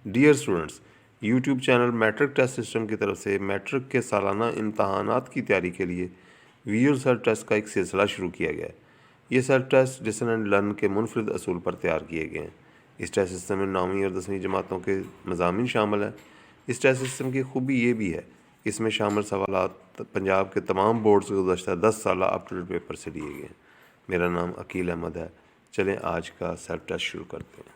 Dear students, YouTube channel Matric Test System की तरफ से मैट्रिक के सालाना इम्तहानात की तैयारी के लिए वीडियो सेल्फ टेस्ट का एक सिलसिला शुरू किया गया है। ये self test listen and learn के मुनफरद असूल पर तैयार किए गए हैं। इस टेस्ट सिस्टम में 9वीं और 10वीं जमातों के मज़ामीन शामिल हैं। इस टेस्ट सिस्टम की खूबी ये भी है कि इसमें शामिल सवालात पंजाब के तमाम बोर्ड से गुज़श्ता 10 साल अप टू डेट पेपर से लिए गए हैं। मेरा नाम अकील अहमद है। चलें आज का सेल्फ टेस्ट शुरू करते हैं।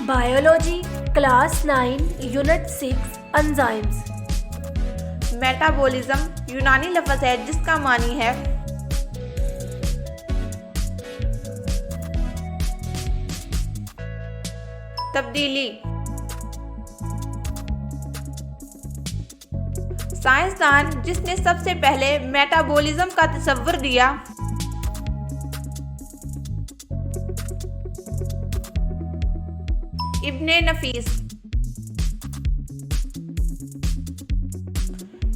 Biology class 9 unit 6 enzymes. Metabolism यूनानी लफ्ज़ है जिसका मानी है तब्दीली। साइंसदान जिसने सबसे पहले मेटाबॉलिज्म का तस्वर दिया इब्ने नफीस।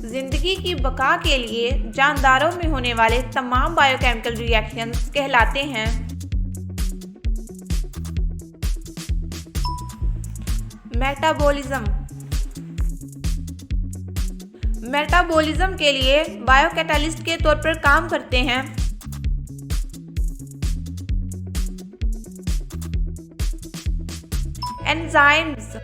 जिंदगी की बका के लिए जानदारों में होने वाले तमाम बायोकेमिकल रिएक्शंस कहलाते हैं मेटाबॉलिज्म। मेटाबॉलिज्म के लिए बायोकैटालिस्ट के तौर पर काम करते हैं एंजाइम्स।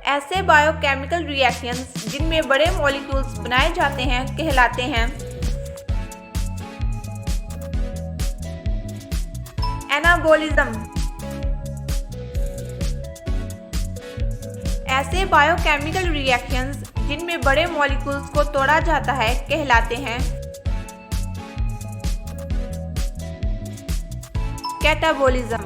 ऐसे बायोकेमिकल रिएक्शंस जिनमें बड़े मॉलिक्यूल्स बनाए जाते हैं कहलाते हैं एनाबॉलिज्म। ऐसे बायोकेमिकल रिएक्शंस जिनमें बड़े मॉलिक्यूल्स को तोड़ा जाता है कहलाते हैं कैटाबॉलिज्म।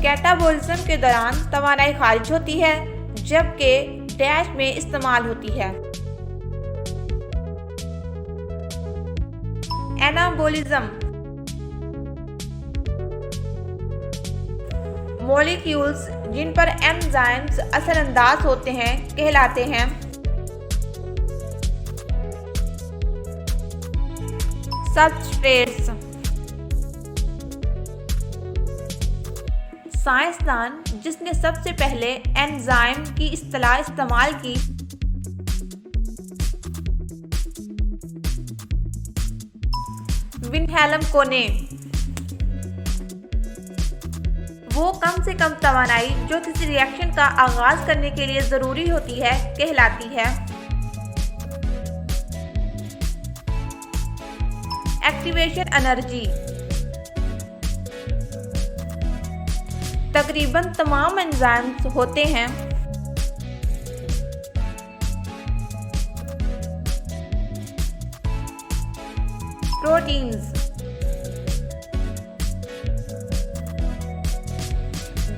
कैटाबॉलिज्म के दौरान तवानाई खारिज होती है जबकि डैश में इस्तेमाल होती है एनाबॉलिज्म। मॉलिक्यूल्स जिन पर एंजाइम्स असरअंदाज होते हैं कहलाते हैं सबस्ट्रेट्स। साइंसदान जिसने सबसे पहले एंजाइम की इस्तिलाह इस्तेमाल की विल्हेल्म कोने। वो कम से कम तवानाई जो किसी रिएक्शन का आगाज करने के लिए जरूरी होती है कहलाती है एक्टिवेशन एनर्जी। तकरीबन तमाम एंजाइम्स होते हैं प्रोटीन्स।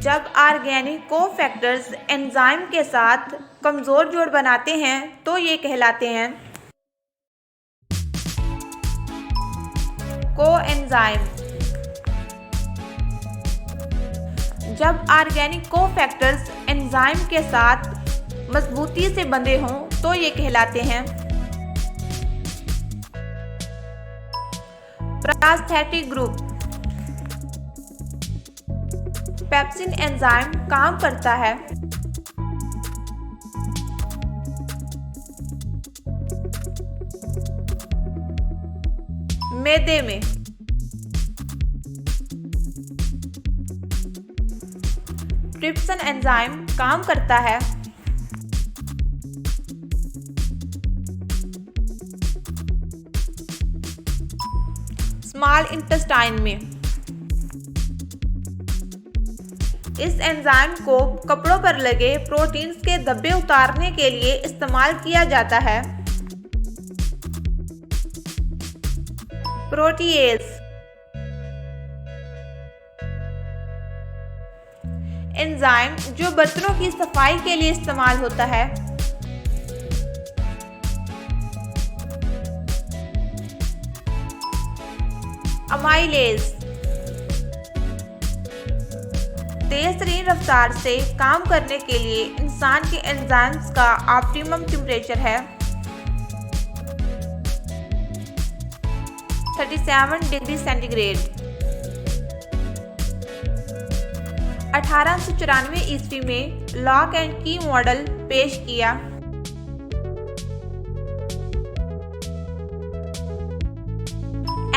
जब ऑर्गेनिक कोफैक्टर्स एंजाइम के साथ कमजोर जोड़ बनाते हैं तो ये कहलाते हैं कोएंजाइम। जब ऑर्गेनिक कोफैक्टर्स एंजाइम के साथ मजबूती से बंधे हों तो ये कहलाते हैं प्रास्थेटिक ग्रुप। पेप्सिन एंजाइम काम करता है मैदे में। ट्रिप्सिन एंजाइम काम करता है स्मॉल इंटेस्टाइन में। इस एंजाइम को कपड़ों पर लगे प्रोटीन्स के धब्बे उतारने के लिए इस्तेमाल किया जाता है प्रोटीएज। एंजाइम जो बर्तनों की सफाई के लिए इस्तेमाल होता है अमाइलेज तेज रफ्तार से काम करने के लिए इंसान के एंजाइम्स का ऑप्टिमम टेम्परेचर है 37 डिग्री सेंटीग्रेड। 1894 ईस्वी में लॉक एंड की मॉडल पेश किया।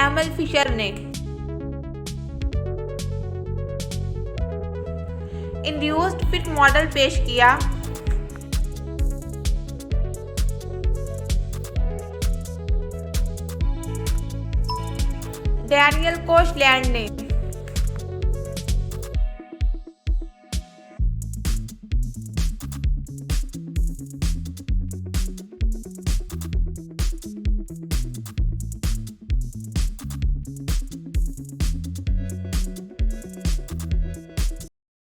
एमएल फिशर ने इंड्यूस्ड फिट मॉडल पेश किया। डैनियल कोशलैंड ने